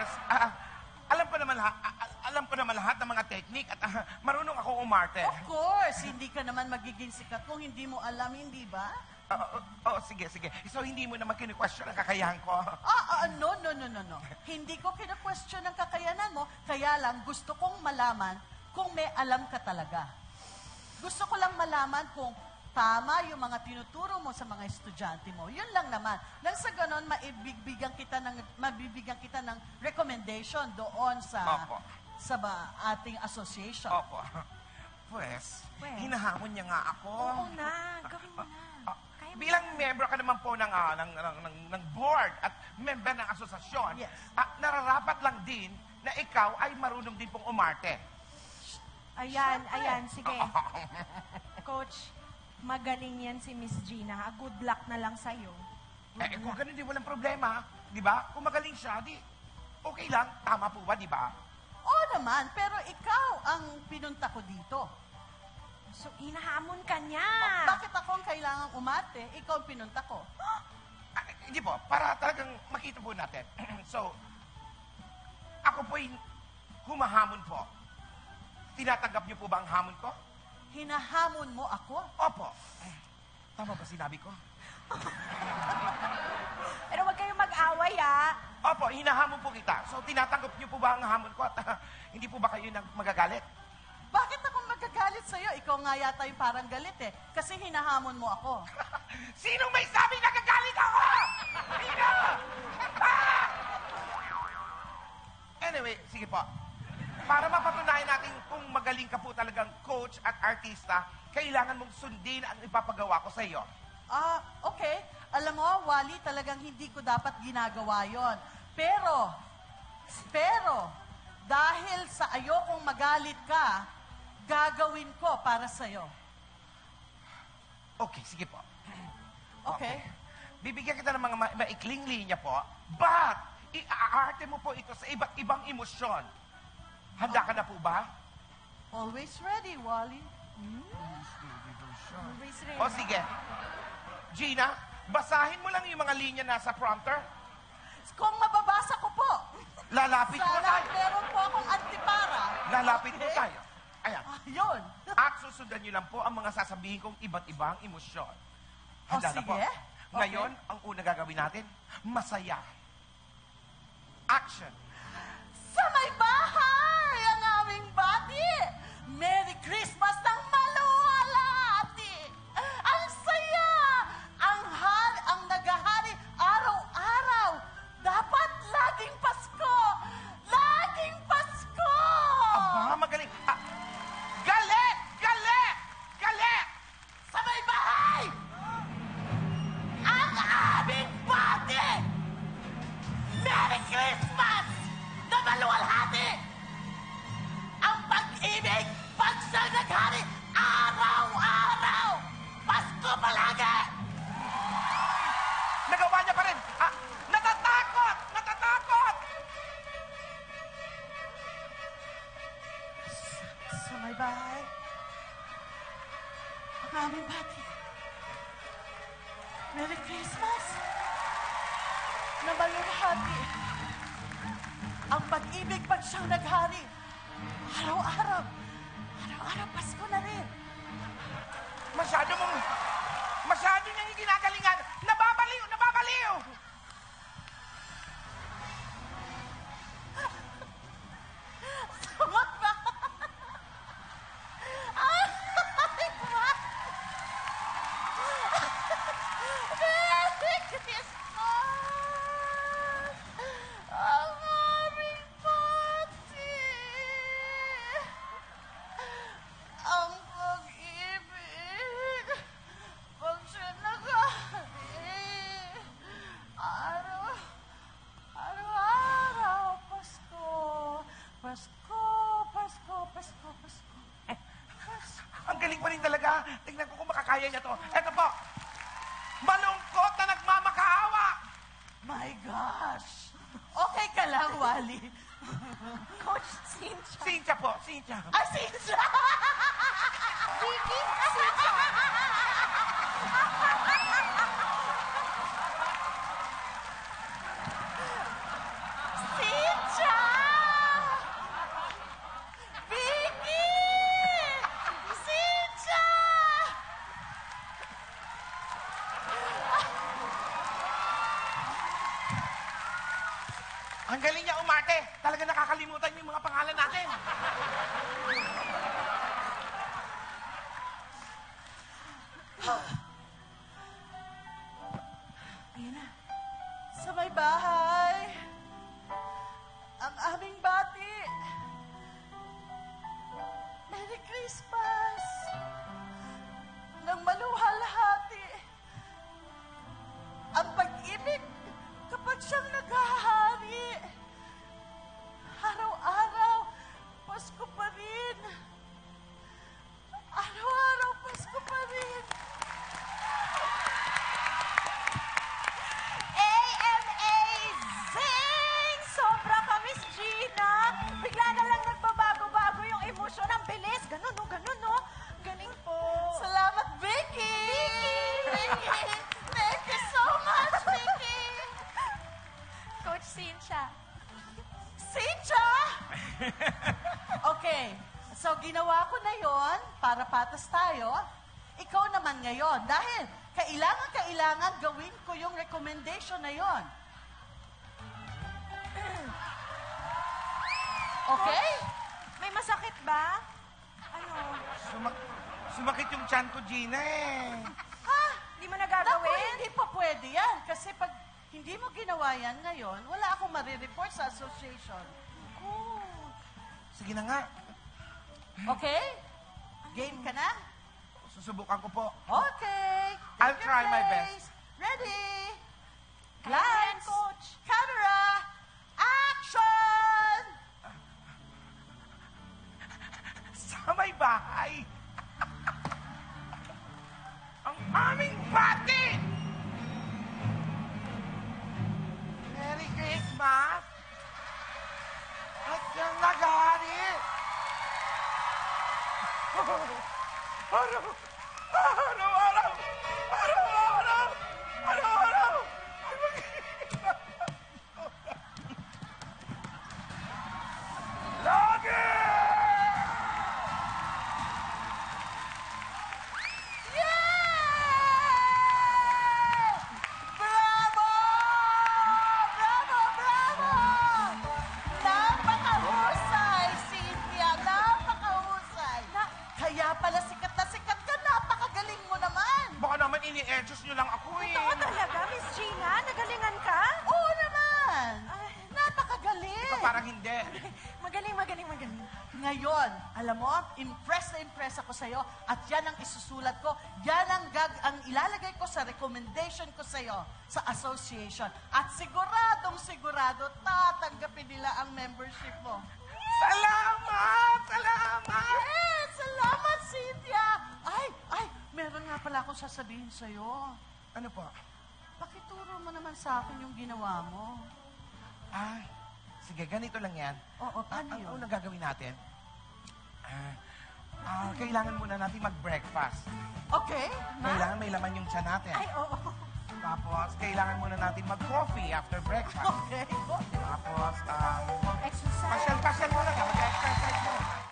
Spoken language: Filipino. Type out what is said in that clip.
Pwes, alam ko naman lahat ng mga technique at marunong ako umarte. Of course, hindi ka naman magiging sikat kung hindi mo alam, hindi ba? Sige. So, hindi mo naman kinu-question ang kakayahan ko. No. Hindi ko kina-question ang kakayanan mo, kaya lang gusto kong malaman kung may alam ka talaga. Gusto ko lang malaman kung tama yung mga tinuturo mo sa mga estudyante mo. Yun lang naman. Nang sa ganon, mabibigyan kita ng recommendation doon sa ating association. Opo. Pwes, hinahamon niya nga ako. Oo na, gawin mo na. Bilang member ka naman po ng board at member ng asosasyon, Yes. nararapat lang din na ikaw ay marunong din pong umarte. Ayan, sige. Coach, magaling yan si Miss Gina. Good luck na lang sa'yo. Kung ganun din, walang problema. Di ba? Kung magaling siya, di okay lang. Tama po ba, di ba? Oo naman, pero ikaw ang pinunta ko dito. So, inahamon ka niya. Bakit ako ang kailangang umarte? Ikaw ang pinunta ko. Hindi po, para talagang makita po natin. So, ako po'y humahamon po. Tinatanggap niyo po ba ang hamon ko? Hinahamon mo ako? Opo. Tama ba sinabi ko? Pero wag kayong mag-away, Opo, hinahamon po kita. So, tinatanggap niyo po ba ang hamon ko? At hindi po ba kayo magagalit? Bakit ako magagalit sa'yo? Ikaw nga yata yung parang galit eh. Kasi hinahamon mo ako. Sinong may sabi nagagalit ako? Sino? Anyway, sige po. Para mapatunayan natin kung magaling ka po talagang coach at artista, kailangan mong sundin ang ipapagawa ko sa iyo. Okay. Alam mo, Wally, talagang hindi ko dapat ginagawa yon. Pero, dahil sa ayokong magalit ka, gagawin ko para sa'yo. Okay, sige po. Okay? Bibigyan kita ng mga maikling linya po, but iaarte mo po ito sa iba't ibang emosyon. Handa ka na po ba? Always ready, Wally. Always ready. O sige. Gina, basahin mo lang yung mga linya nasa prompter. Kung mababasa ko po. Lalapit po Sana tayo. meron po akong antipara. Lalapit po Okay? tayo. Ayan. Yun. At susundan niyo lang po ang mga sasabihin kong iba't ibang emosyon. Handa na sige. po. Okay. Ngayon, ang una gagawin natin, masaya. Action. Sa may bahay ang aming bati. Merry Christmas ng maluwalhati. Ang saya. Ang naghahari araw-araw. Dapat laging Pasko. Laging Pasko. Aba, magaling. Galit! Galit! Galit! Sa may bahay. Ang aming bati. Merry Christmas na maluwalhati. Ang pag-ibig, pagsanaghari, araw-araw. Pasko palagi. Nagawa niya pa rin. Natatakot! Natatakot! Sa may bahay, ang aming bati. Merry Christmas na maluwalhati. Ang pag-ibig pag siyang naghari. Araw-araw. Araw-araw, Pasko na rin. Masyado niyang ginagalingan. Nababaliw! Nababaliw! Sama ba? Ay, what? Merry Christmas! Ang aming pati! Ang pag-ibig! Pag siya naghari! Araw-araw, Pasko! Pasko, Pasko, Pasko, Pasko. Ang galing pa rin talaga. Tingnan ko kung makakaya niya to. Eto po. Malungkot na nagmamakaawa. My gosh! Okay ka lang, Wally. Coach Cynthia. Cynthia po. Cynthia. Cynthia! Vicky, Cynthia. Cynthia! Ang galing niya umarte. Talaga nakakalimutan niyo yung mga pangalan natin. Ayan na. Sa may bahay, ang aming bati. Merry Christmas! Nang maluhalhati, ang pag-ibig kapag siyang naghahari. Araw-araw, Pasko pa rin. Araw-araw, Pasko pa rin. Amazing! Sobra ka, Miss Gina. Bigla na lang nagbabago-bago yung emosyon. Ang bilis. Ganun, no? Ganun, no? Galing po. Salamat, Vicky! Vicky! Thank you so much, Vicky! Coach Cynthia. Cynthia! Okay, so ginawa ko na yon para patas tayo. Ikaw naman ngayon, dahil kailangan gawin ko yung recommendation na yon. Okay? May masakit ba? Ano? Sumakit yung tiyan ko, Gina eh. Ha? Hindi mo Naku, nagagawin? hindi pa pwede yan. Kasi pag hindi mo ginawa yan ngayon, wala akong marireport sa association. Sige na nga. Okay? Game ka na? Susubukan ko po. Okay. I'll Take your try my place. Ready? Kaya yan, Lights. Coach. Camera. Action! Sa may bahay. Ang aming bati! Merry Christmas! At yung nagari! Araw-araw! Araw-araw! Araw-araw! Ay, lagi! Yay! Bravo! Bravo! Bravo! Napakahusay, Cynthia! Napakahusay! Kaya pala sikat na sikat ka. Napakagaling mo naman! Baka naman ini-edges nyo lang ako eh. Totoo talaga, Miss Gina? Nagalingan ka? Oo naman! Ay. Napakagaling! Ikaw parang hindi. Magaling, magaling, magaling. Ngayon, alam mo, impress na impress ako sa'yo at yan ang isusulat ko. Yan ang ilalagay ko sa recommendation ko sa'yo sa association. At sigurado, tatanggapin nila ang membership mo. Salamat! Salamat! Yes! Salamat, Cynthia! Ay, meron nga pala akong sasabihin sa'yo. Ano po? Pakituro mo naman sa akin yung ginawa mo. Ah, sige, ganito lang yan. Oo, paano Ang yun? unang gagawin natin, kailangan muna natin mag-breakfast. Okay? Kailangan may laman yung tiyan natin. Ay, oo. Tapos, kailangan muna natin mag-coffee after breakfast. Okay. Tapos, Exercise. pasyal-pasyal muna ka, mag-exercise muna.